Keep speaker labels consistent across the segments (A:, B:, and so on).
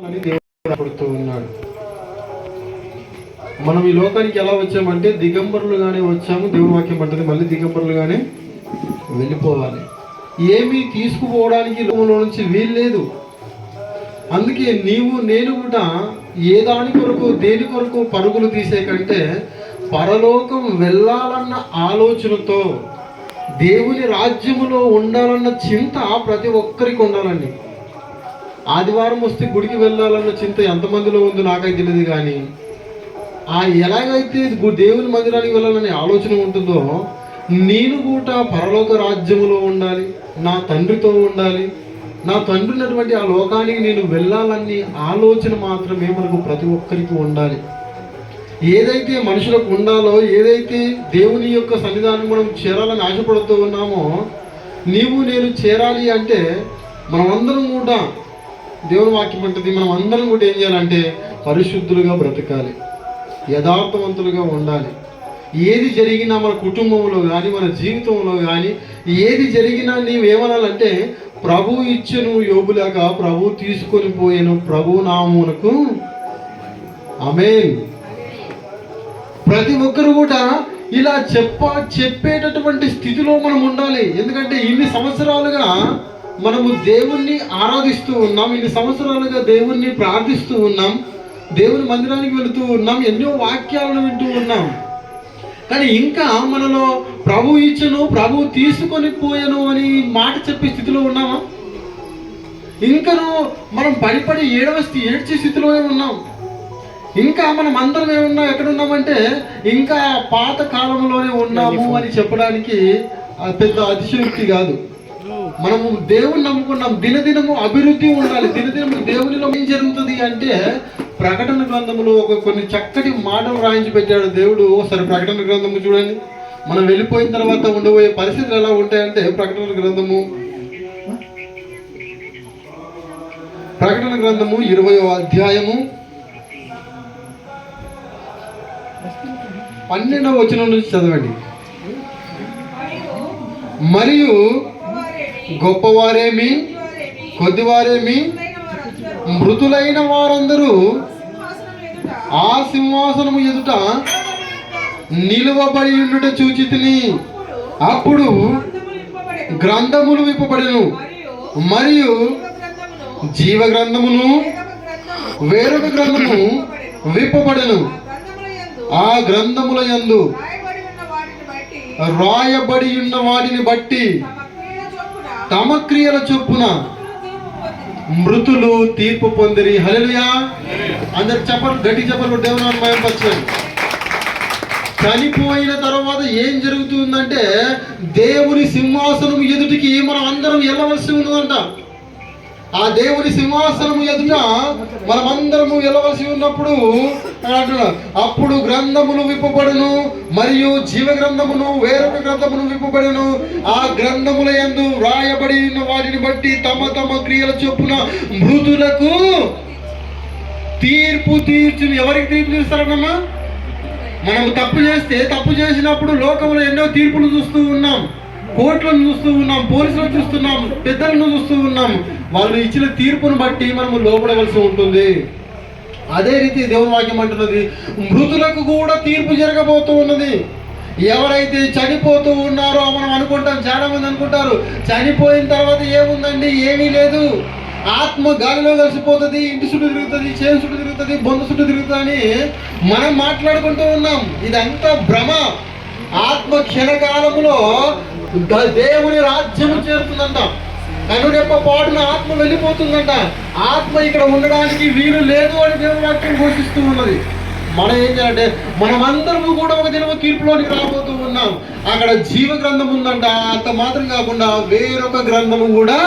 A: అని దేవుడు పడుతూ ఉన్నాడు. మనం ఈ లోకానికి ఎలా వచ్చామంటే దిగంబరులుగానే వచ్చాము. దేవుని వాక్యం పడుతుంది, మళ్ళీ దిగంబరులుగానే వెళ్ళిపోవాలి. ఏమీ తీసుకుపోవడానికి లోకంలో నుంచి వీలు లేదు. అందుకే నీవు నేను కూడా ఏ దాని కొరకు దేని కొరకు పరుగులు తీసే కంటే పరలోకం వెళ్ళాలన్న ఆలోచనతో దేవుని రాజ్యములో ఉండాలన్న చింత ప్రతి ఒక్కరికి ఉండాలండి. ఆదివారం వస్తే గుడికి వెళ్ళాలన్న చింత ఎంతమందిలో ఉందో నాకైతే తెలియదు, కానీ ఎలాగైతే దేవుని మందిరానికి వెళ్ళాలనే ఆలోచన ఉంటుందో నేను కూడా పరలోక రాజ్యములో ఉండాలి, నా తండ్రితో ఉండాలి, నా తండ్రి ఉన్నటువంటి ఆ లోకానికి నేను వెళ్ళాలని ఆలోచన మాత్రమే మనకు ప్రతి ఒక్కరికి ఉండాలి. ఏదైతే మనుషులకు ఉండాలో, ఏదైతే దేవుని యొక్క సన్నిధానం మనం చేరాలని ఆశపడుతూ ఉన్నామో, నీవు నేను చేరాలి అంటే మనమందరం కూడా దేవుని వాక్యం అంటుంది, మనం అందరం కూడా ఏం చేయాలంటే పరిశుద్ధులుగా బ్రతకాలి, యథార్థవంతులుగా ఉండాలి. ఏది జరిగినా మన కుటుంబంలో కానీ మన జీవితంలో కానీ ఏది జరిగినా నీవేమనాలంటే ప్రభు ఇచ్చెను యోబులాగా ప్రభు తీసుకొని పోయాను ప్రభు నామమునకు ఆమేన్. ప్రతి ఒక్కరు కూడా ఇలా చెప్పేటటువంటి స్థితిలో మనం ఉండాలి. ఎందుకంటే ఇన్ని సంవత్సరాలుగా మనము దేవుణ్ణి ఆరాధిస్తూ ఉన్నాం, ఇన్ని సంవత్సరాలుగా దేవుణ్ణి ప్రార్థిస్తూ ఉన్నాం, దేవుని మందిరానికి వెళుతూ ఉన్నాం, ఎన్నో వాక్యాలను వింటూ ఉన్నాం. కానీ ఇంకా మనలో ప్రభు ఇచ్చను ప్రభు తీసుకొని పోయాను అని మాట చెప్పే స్థితిలో ఉన్నామా? ఇంకను మనం పడి ఏడ్చే స్థితిలోనే ఉన్నాం. ఇంకా మనం అందరం ఏమున్నాం, ఎక్కడున్నామంటే ఇంకా పాత కాలంలోనే ఉన్నాము అని చెప్పడానికి పెద్ద అతిశయోక్తి కాదు. మనము దేవుని నమ్ముకున్నాం, దినదినము అభివృద్ధి ఉండాలి. దినదినము దేవునిలో ఏం జరుగుతుంది అంటే ప్రకటన గ్రంథములో కొన్ని చక్కటి మాటలు రాయించి పెట్టాడు దేవుడు. ఒకసారి ప్రకటన గ్రంథము చూడండి. మనం వెళ్ళిపోయిన తర్వాత ఉండబోయే పరిస్థితులు ఎలా ఉంటాయంటే ప్రకటన గ్రంథము 20వ అధ్యాయము 12వ వచనం నుంచి చదవండి. మరియు గొప్పవారేమి కొద్దివారేమి మృతులైన వారందరూ ఆ సింహాసనము ఎదుట నిలువబడి ఉండుట చూచితిని. అప్పుడు గ్రంథములు విప్పబడెను, మరియు జీవ గ్రంథమును వేరొక గ్రంథము విప్పబడెను. ఆ గ్రంథముల యందు రాయబడి ఉన్న వాటిని బట్టి తమ క్రియల చొప్పున మృతులు తీర్పు పొందిరి. హల్లెలూయా. అందరు చెప్పరు, గట్టి చెప్పరు, దేవుని మహిమపరచండి. చనిపోయిన తర్వాత ఏం జరుగుతుందంటే దేవుని సింహాసనం ఎదుటికి మనం అందరం వెళ్ళవలసి ఉన్నదంట. ఆ దేవుని సింహాసనం ఎదుట మనమందరము వెళ్ళవలసి ఉన్నప్పుడు అప్పుడు గ్రంథములు విప్పబడును, మరియు జీవ గ్రంథమును వేరొక గ్రంథమును విప్పబడును. ఆ గ్రంథముల యందు రాయబడి ఉన్న వాటిని బట్టి తమ తమ క్రియల చొప్పున మృతులకు తీర్పు తీర్చును. ఎవరికి తీర్పు తీస్తారన్నమ్మా? మనం తప్పు చేస్తే తప్పు చేసినప్పుడు లోకంలో ఎన్నో తీర్పులు చూస్తూ ఉన్నాం, కోర్టులను చూస్తూ ఉన్నాం, పోలీసులను చూస్తున్నాం, పెద్దలను చూస్తూ ఉన్నాం. వాళ్ళు ఇచ్చిన తీర్పును బట్టి మనము లోపడవలసి ఉంటుంది. అదే రీతి దేవుని వాక్యం అంటున్నది, మృతులకు కూడా తీర్పు జరగబోతూ ఉన్నది. ఎవరైతే చనిపోతూ ఉన్నారో మనం అనుకుంటాం, చాలా మంది అనుకుంటారు చనిపోయిన తర్వాత ఏముందండి, ఏమీ లేదు, ఆత్మ గాలిలో కలిసిపోతుంది, ఇంటి చుట్టూ తిరుగుతుంది, చేను చుట్టూ తిరుగుతుంది, బొందు చుట్టూ తిరుగుతుంది అని మనం మాట్లాడుకుంటూ ఉన్నాం. ఇదంతా భ్రమ. ఆత్మ క్షణకాలములో దేవుని రాజ్యము చేరుతుందంట. కనురెప్ప పాటున ఆత్మ వెళ్ళిపోతుందంట. ఆత్మ ఇక్కడ ఉండడానికి వీలు లేదు అని దేవుని వాక్యం ఘోషిస్తూ ఉన్నది. మనం ఏం చేయాలంటే మనమందరము కూడా ఒక దినము తీర్పులోనికి రాబోతూ ఉన్నాం. అక్కడ జీవ గ్రంథం ఉందంట. అంత మాత్రం కాకుండా వేరొక గ్రంథము కూడా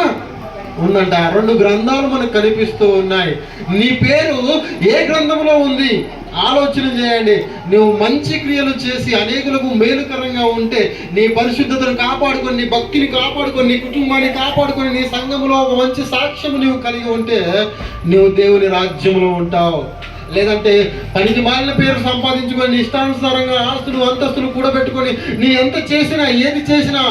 A: ఉందంట. 2 గ్రంథాలు మనకు కనిపిస్తూ ఉన్నాయి. నీ పేరు ఏ గ్రంథంలో ఉంది ఆలోచన చేయండి. నువ్వు మంచి క్రియలు చేసి అనేకులకు మేలుకరంగా ఉంటే, నీ పరిశుద్ధతను కాపాడుకొని, నీ భక్తిని కాపాడుకొని, నీ కుటుంబాన్ని కాపాడుకొని, నీ సంఘములో ఒక మంచి సాక్ష్యం నువ్వు కలిగి ఉంటే నువ్వు దేవుని రాజ్యంలో ఉంటావు. లేదంటే పనికి మాలిన పేరు సంపాదించుకొని ఇష్టానుసారంగా ఆస్తులు అంతస్తులు కూడబెట్టుకొని నీ ఎంత చేసినా ఏది చేసినా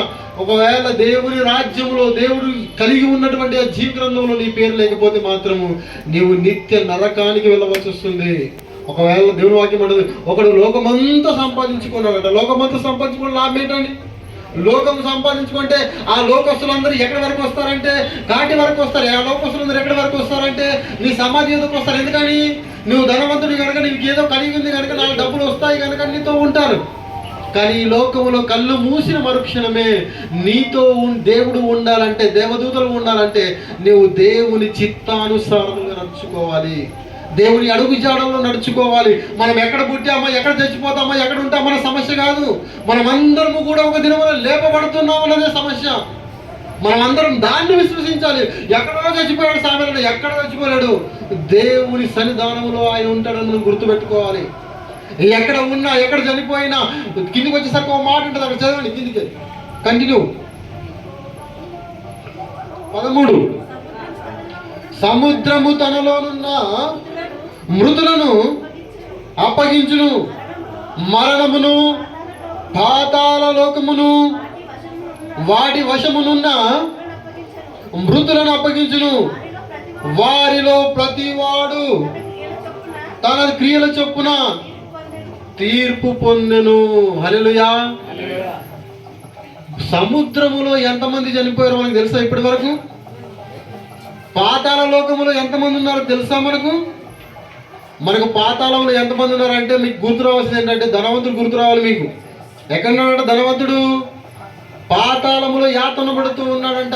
A: ఒకవేళ దేవుని రాజ్యంలో దేవుడు కలిగి ఉన్నటువంటి ఆ జీవ గ్రంథంలో నీ పేరు లేకపోతే మాత్రము నీవు నిత్య నరకానికి వెళ్ళవలసి వస్తుంది. ఒకవేళ దేవుని వాక్యం అంటుంది, ఒకడు లోకమంతా సంపాదించుకున్నాడట. లోకమంతా సంపాదించుకున్న లాభం ఏంటండి? లోకం సంపాదించుకుంటే ఆ లోకస్తులందరూ ఎక్కడి వరకు వస్తారంటే కాటి వరకు వస్తారు. ఆ లోకస్తులందరూ ఎక్కడి వరకు వస్తారంటే నీ సమాధి ఎదుకు వస్తారు. ఎందుకని? నువ్వు ధనవంతుడి కనుక, నీకు ఏదో కలిగి ఉంది కనుక, నాకు డబ్బులు వస్తాయి కనుక నీతో ఉంటారు. కానీ ఈ లోకంలో కళ్ళు మూసిన మరుక్షణమే నీతో దేవుడు ఉండాలంటే, దేవదూతలు ఉండాలంటే నువ్వు దేవుని చిత్తానుసారంగా నడుచుకోవాలి. దేవుని అడుగు జాడల్లో నడుచుకోవాలి. మనం ఎక్కడ పుట్టామో, ఎక్కడ చచ్చిపోతామో, ఎక్కడ ఉంటామో మన సమస్య కాదు. మనమందరము కూడా ఒక దినములో లేపబడుతున్నాం అన్నదే సమస్య. మనమందరం దాన్ని విశ్వసించాలి. ఎక్కడో చచ్చిపోయాడు సామెతలు, ఎక్కడ చచ్చిపోయాడు? దేవుని సన్నిధానంలో ఆయన ఉంటాడని మనం గుర్తుపెట్టుకోవాలి. ఎక్కడ ఉన్నా, ఎక్కడ చనిపోయినా, కిందికి వచ్చేసరికి ఒక మాట ఉంటుంది, అక్కడ చదవండి, కిందికి కంటిన్యూ. 13 సముద్రము తనలోనున్న మృతులను అప్పగించును, మరణమును పాతాళ లోకమును వాటి వశమునున్న మృతులను అప్పగించును. వారిలో ప్రతివాడు తన క్రియల చొప్పున తీర్పు పొందెను. హల్లెలూయా. సముద్రములో ఎంతమంది చనిపోయారో మనకు తెలుసా? ఇప్పటి వరకు పాతాళ లోకములో ఎంతమంది ఉన్నారో తెలుసా? మనకు పాతాళంలో ఎంతమంది ఉన్నారంటే మీకు గుర్తు రావాల్సింది ఏంటంటే ధనవంతుడు గుర్తు రావాలి. మీకు ఎక్కడున్నాడంట ధనవంతుడు? పాతాళములో యాతన పడుతూ ఉన్నాడంట.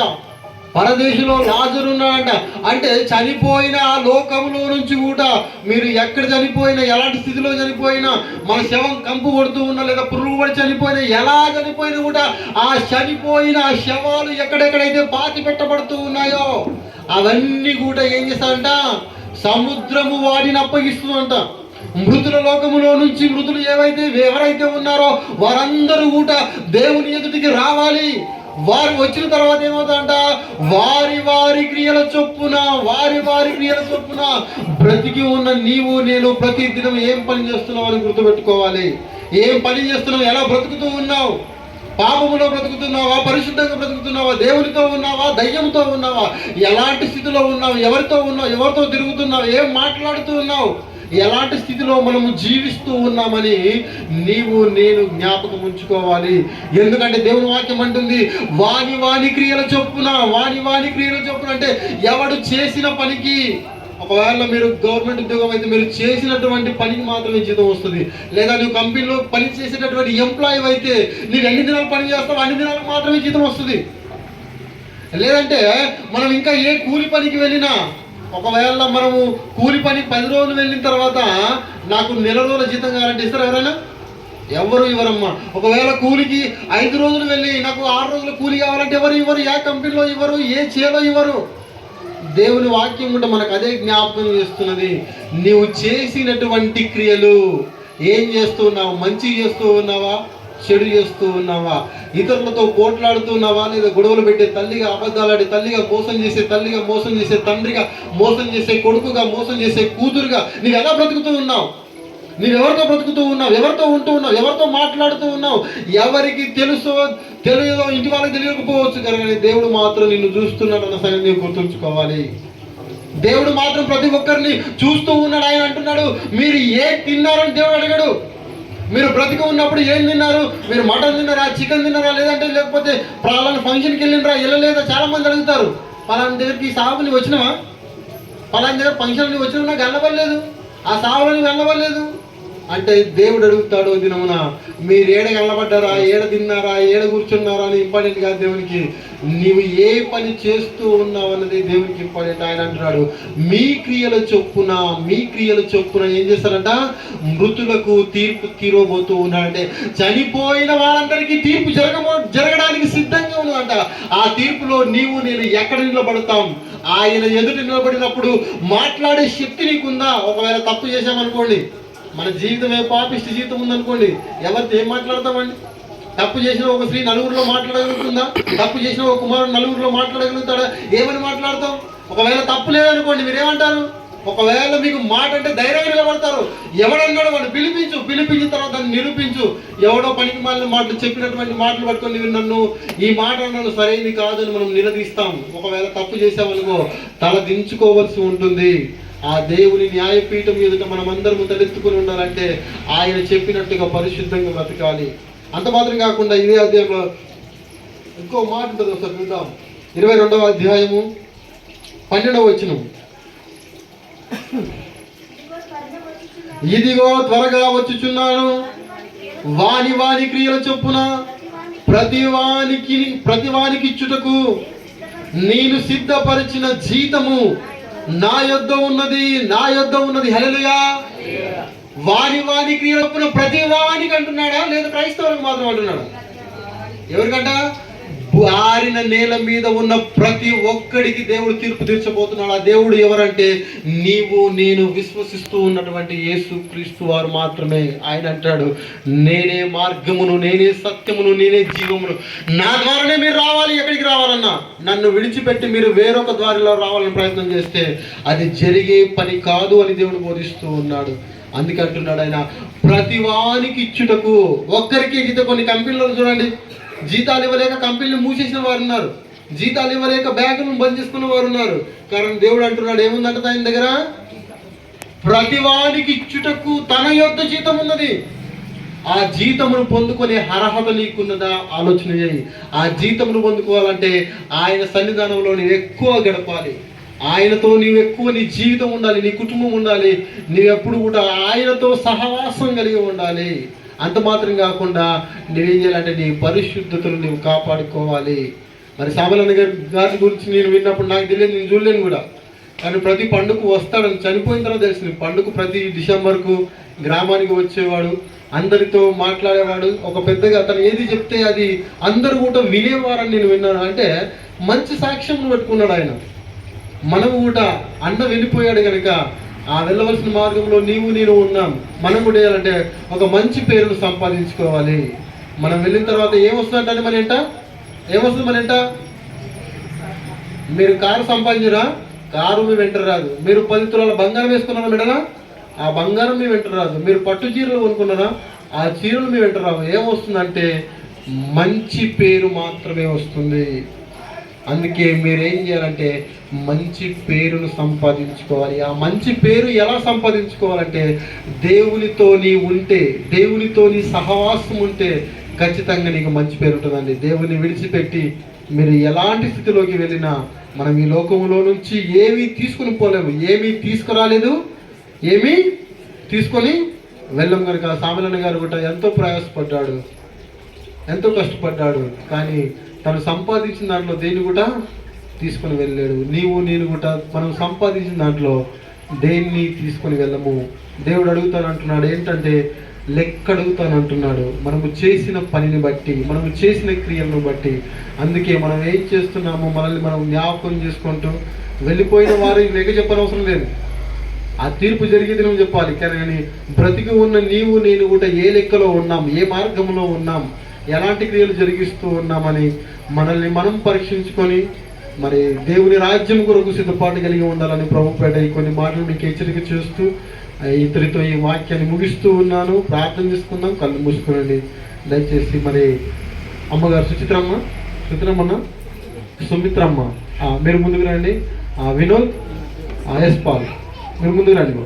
A: పరదేశంలో లాజరు ఉన్నాడంట. అంటే చనిపోయిన ఆ లోకంలో నుంచి కూడా మీరు ఎక్కడ చనిపోయినా, ఎలాంటి స్థితిలో చనిపోయినా, మన శవం కంపు కొడుతూ ఉన్నా లేదా పురుగు పడి చనిపోయినా, ఎలా చనిపోయినా కూడా ఆ చనిపోయిన ఆ శవాలు ఎక్కడెక్కడైతే పాతి పెట్టబడుతూ ఉన్నాయో అవన్నీ కూడా ఏం చేస్తారంట? సముద్రము వాటిని అప్పగిస్తుందంట. మృతుల లోకములో నుంచి మృతులు ఎవరైతే ఉన్నారో వారందరూ కూడా దేవుని ఎదుటికి రావాలి. వారు వచ్చిన తర్వాత ఏమవుతుందంట? వారి వారి క్రియల చొప్పున బ్రతికి ఉన్న నీవు నేను ప్రతి దినం ఏం పని చేస్తున్నావు అని గుర్తుపెట్టుకోవాలి. ఏం పని చేస్తున్నావు? ఎలా బ్రతుకుతూ ఉన్నావు? పాపములో బ్రతుకుతున్నావా? పరిశుద్ధంగా బ్రతుకుతున్నావా? దేవునితో ఉన్నావా? దయ్యంతో ఉన్నావా? ఎలాంటి స్థితిలో ఉన్నావు? ఎవరితో ఉన్నావు? ఎవరితో తిరుగుతున్నావు? ఏం మాట్లాడుతూ ఉన్నావు? ఎలాంటి స్థితిలో మనము జీవిస్తూ ఉన్నామని నీవు నేను జ్ఞాపకం ఉంచుకోవాలి. ఎందుకంటే దేవుని వాక్యం అంటుంది, వాని క్రియల చొప్పున అంటే ఎవడు చేసిన పనికి. ఒకవేళ మీరు గవర్నమెంట్ ఉద్యోగం అయితే మీరు చేసినటువంటి పనికి మాత్రమే జీతం వస్తుంది. లేదా నువ్వు కంపెనీలో పని చేసేటటువంటి ఎంప్లాయీ అయితే నీవు ఎన్ని దినాలు పని చేస్తావు అన్ని దినాలకు మాత్రమే జీతం వస్తుంది. లేదంటే మనం ఇంకా ఏ కూలి పనికి వెళ్ళినా, ఒకవేళ మనము కూలి పని 10 రోజులు వెళ్ళిన తర్వాత నాకు నెల రోజుల జీతం కావాలంటే ఇస్తారు ఎవరైనా? ఎవరు ఇవ్వరమ్మా. ఒకవేళ కూలికి 5 రోజులు వెళ్ళి నాకు 6 రోజుల కూలి కావాలంటే ఎవరు ఇవ్వరు. ఏ కంపెనీలో ఇవ్వరు, ఏ చేలో ఇవ్వరు. దేవుని వాక్యం కూడా మనకు అదే జ్ఞాపకం చేస్తున్నది. నీవు చేసినటువంటి క్రియలు ఏం చేస్తూ ఉన్నావు? మంచి చేస్తూ ఉన్నావా? చెడు చేస్తూ ఉన్నావా? ఇతరులతో పోట్లాడుతున్నావా? లేదా గొడవలు పెట్టే తల్లిగా, అబద్ధాలాడి తల్లిగా, మోసం చేసే తల్లిగా, మోసం చేసే తండ్రిగా, మోసం చేసే కొడుకుగా, మోసం చేసే కూతురుగా నీవు ఎలా బ్రతుకుతూ ఉన్నావు? నీవెవరితో బ్రతుకుతూ ఉన్నావు? ఎవరితో ఉంటూ ఉన్నావు? ఎవరితో మాట్లాడుతూ ఉన్నావు? ఎవరికి తెలుసో తెలియదో ఇంటి వాళ్ళకి తెలియకపోవచ్చు కానీ దేవుడు మాత్రం నిన్ను చూస్తున్నాడు అన్న సంగతి నీవు గుర్తుంచుకోవాలి. దేవుడు మాత్రం ప్రతి ఒక్కరిని చూస్తూ ఉన్నాడు. ఆయన అంటున్నాడు, మీరు ఏం తిన్నారని దేవుడు అడిగాడు. మీరు బ్రతికి ఉన్నప్పుడు ఏం తిన్నారు? మీరు మటన్ తిన్నారా, చికెన్ తిన్నారా, లేకపోతే పలానా ఫంక్షన్కి వెళ్ళినరా, వెళ్ళలేదా? చాలా మంది అడుగుతారు. పలానా దగ్గరికి ఈ సాగులు నువ్వు వచ్చినావా? పలానా దగ్గర ఫంక్షన్ నువ్వు వచ్చినా నాకు వెళ్ళవలేదు, ఆ సాగులో నువ్వు వెళ్ళవలేదు అంటే దేవుడు అడుగుతాడు దినమున మీరు ఏడ వెళ్ళబడ్డారా, ఏడ తిన్నారా, ఏడ కూర్చున్నారా అని ఇంపార్టెంట్ కాదు దేవునికి. నీవు ఏ పని చేస్తూ ఉన్నావు అన్నది దేవునికి ఇంపార్టెంట్. ఆయన అంటున్నాడు, మీ క్రియల చొప్పున ఏం చేస్తారంట? మృతులకు తీర్పు తీరబోతూ ఉన్నాడంటే చనిపోయిన వారందరికీ తీర్పు జరగడానికి సిద్ధంగా ఉన్నదంట. ఆ తీర్పులో నీవు నేను ఎక్కడ నిలబడతాం? ఆయన ఎదుట నిలబడినప్పుడు మాట్లాడే శక్తి నీకుందా? ఒకవేళ తప్పు చేశామనుకోండి, మన జీవితం పాపిష్టి జీవితం ఉందనుకోండి, ఎవరితో ఏం మాట్లాడతామండి? తప్పు చేసిన ఒక స్త్రీ నలుగురిలో మాట్లాడగలుగుతుందా? తప్పు చేసిన ఒక కుమారుడు నలుగురిలో మాట్లాడగలుగుతాడా? ఏమని మాట్లాడతాం? ఒకవేళ తప్పు లేదనుకోండి, మీరేమంటారు? ఒకవేళ మీకు మాట అంటే ధైర్యంగా నిలబడతారు. ఎవడన్నాడు వాడు పిలిపించిన తర్వాత దాన్ని నిరూపించు. ఎవడో పనికి మాలిన మాటలు చెప్పినటువంటి మాటలు పట్టుకొని నన్ను ఈ మాట అన్నాను సరైనది కాదు అని మనం నిలదీస్తాం. ఒకవేళ తప్పు చేసామనుకో తల దించుకోవాల్సి ఉంటుంది. ఆ దేవుని న్యాయపీఠం ఎదుట మనం అందరం తలెత్తుకుని ఉండాలంటే ఆయన చెప్పినట్టుగా పరిశుద్ధంగా బ్రతకాలి. అంత మాత్రం కాకుండా ఇదే అధ్యాయంలో ఇంకో మాట ఉంటుంది, ఒకసారి చూద్దాం. 22వ అధ్యాయము 12వ వచనం. ఇదిగో త్వరగా వచ్చుచున్నాను, వాని క్రియల చొప్పున ప్రతివానికి ఇచ్చుటకు నేను సిద్ధపరిచిన జీతము నా యొద్ద ఉన్నది. హల్లెలూయా. వాని క్రియల చొప్పున ప్రతివానికి అంటున్నాడా, లేదా క్రైస్తవులకు మాత్రం అంటున్నాడా? ఎవరికంట? ఆరిన నేల మీద ఉన్న ప్రతి ఒక్కడికి దేవుడు తీర్పు తీర్చబోతున్నాడు. ఆ దేవుడు ఎవరంటే నీవు నేను విశ్వసిస్తూ ఉన్నటువంటి యేసు క్రీస్తు వారు మాత్రమే. ఆయన అంటాడు, నేనే మార్గమును, నేనే సత్యమును, నేనే జీవమును, నా ద్వారానే మీరు రావాలి. ఎక్కడికి రావాలన్నా నన్ను విడిచిపెట్టి మీరు వేరొక ద్వారిలో రావాలని ప్రయత్నం చేస్తే అది జరిగే పని కాదు అని దేవుడు బోధిస్తూ ఉన్నాడు. అందుకంటున్నాడు ఆయన, ప్రతివానికి ఇచ్చుటకు. ఒక్కరికి ఇచ్చే కొన్ని కంపెనీలను చూడండి, జీతాలు ఇవ్వలేక కంపెనీలు మూసేసిన వారు ఉన్నారు, జీతాలు ఇవ్వలేక బ్యాంకులను బంద్ చేసుకున్న వారు ఉన్నారు. కానీ దేవుడు అంటున్నాడు ఏముందంట ఆయన దగ్గర? ప్రతివానికి ఇచ్చుటకు తన యొద్ద జీతం ఉన్నది. ఆ జీతమును పొందుకునే అర్హత నీకున్నదా? ఆలోచన చేయి. ఆ జీతమును పొందుకోవాలంటే ఆయన సన్నిధానంలో నీవు ఎక్కువ గడపాలి. ఆయనతో నీవు ఎక్కువ నీ జీవితం ఉండాలి, నీ కుటుంబం ఉండాలి. నీవెప్పుడు కూడా ఆయనతో సహవాసం కలిగి ఉండాలి. అంత మాత్రం కాకుండా నువ్వేం చేయాలంటే నీ పరిశుద్ధతను నువ్వు కాపాడుకోవాలి. మరి సామలన్న గారి గురించి నేను విన్నప్పుడు నాకు తెలియదు, నేను చూడలేను కూడా. కానీ ప్రతి పండుగకు వస్తాడని చనిపోయిన తర్వాత తెలిసింది. పండుగ ప్రతి డిసెంబర్కు గ్రామానికి వచ్చేవాడు, అందరితో మాట్లాడేవాడు. ఒక పెద్దగా అతను ఏది చెప్తే అది అందరూ కూడా వినేవారని నేను విన్నాను. అంటే మంచి సాక్ష్యం పెట్టుకున్నాడు ఆయన. మనము కూడా అన్న వెళ్ళిపోయాడు కనుక ఆ వెళ్ళవలసిన మార్గంలో నీవు నేను ఉన్నాం. మనం కూడా చేయాలంటే ఒక మంచి పేరును సంపాదించుకోవాలి. మనం వెళ్ళిన తర్వాత ఏమొస్తుందంటే ఏమొస్తుంది మన ఎంట? మీరు కారు సంపాదించరా? కారు మీ వెంట రాదు. మీరు 10 తులాల బంగారం వేసుకున్నారా మెడలా? ఆ బంగారం మీ వెంట రాదు. మీరు పట్టు చీరలు కొనుక్కున్నారా? ఆ చీరలు మీ వెంట రావు. ఏమొస్తుందంటే మంచి పేరు మాత్రమే వస్తుంది. అందుకే మీరేం చేయాలంటే మంచి పేరును సంపాదించుకోవాలి. ఆ మంచి పేరు ఎలా సంపాదించుకోవాలంటే దేవునితో నీ ఉంటే, దేవునితో నీ సహవాసం ఉంటే ఖచ్చితంగా నీకు మంచి పేరు ఉంటుందండి. దేవుని విడిచిపెట్టి మీరు ఎలాంటి స్థితిలోకి వెళ్ళినా మనం ఈ లోకంలో నుంచి ఏమీ తీసుకుని పోలేము, ఏమీ తీసుకురాలేదు, ఏమీ తీసుకొని వెళ్ళం. కనుక సామలన్న గారు కూడా ఎంతో ప్రయాసపడ్డాడు, ఎంతో కష్టపడ్డాడు. కానీ తను సంపాదించిన దాంట్లో దేన్ని కూడా తీసుకొని వెళ్ళాడు. నీవు నేను కూడా మనం సంపాదించిన దాంట్లో దేన్ని తీసుకొని వెళ్ళము. దేవుడు అడుగుతానంటున్నాడు ఏంటంటే లెక్క అడుగుతానంటున్నాడు. మనము చేసిన పనిని బట్టి, మనము చేసిన క్రియలను బట్టి. అందుకే మనం ఏం చేస్తున్నామో మనల్ని మనం జ్ఞాపకం చేసుకుంటూ వెళ్ళిపోయిన వారు లెక్క చెప్పనవసరం లేదు. ఆ తీర్పు జరిగేది నువ్వు చెప్పాలి. కానీ బ్రతికి ఉన్న నీవు నేను కూడా ఏ లెక్కలో ఉన్నాం, ఏ మార్గంలో ఉన్నాం, ఎలాంటి క్రియలు జరిగిస్తూ ఉన్నామని మనల్ని మనం పరీక్షించుకొని మరి దేవుని రాజ్యం కొరకు సిద్ధపాటు కలిగి ఉండాలని ప్రభుపేట కొన్ని మాటలు మీకు హెచ్చరిక చేస్తూ ఇతరితో ఈ వాక్యాన్ని ముగిస్తూ ఉన్నాను. ప్రార్థన చేసుకుందాం. కళ్ళు మూసుకోనండి దయచేసి. మరి అమ్మగారు సుచిత్రమ్మ సుమిత్రమ్మ మీరు ముందుకు రండి. వినోద్ ఎస్ పాల్ మీరు ముందుకు రండి.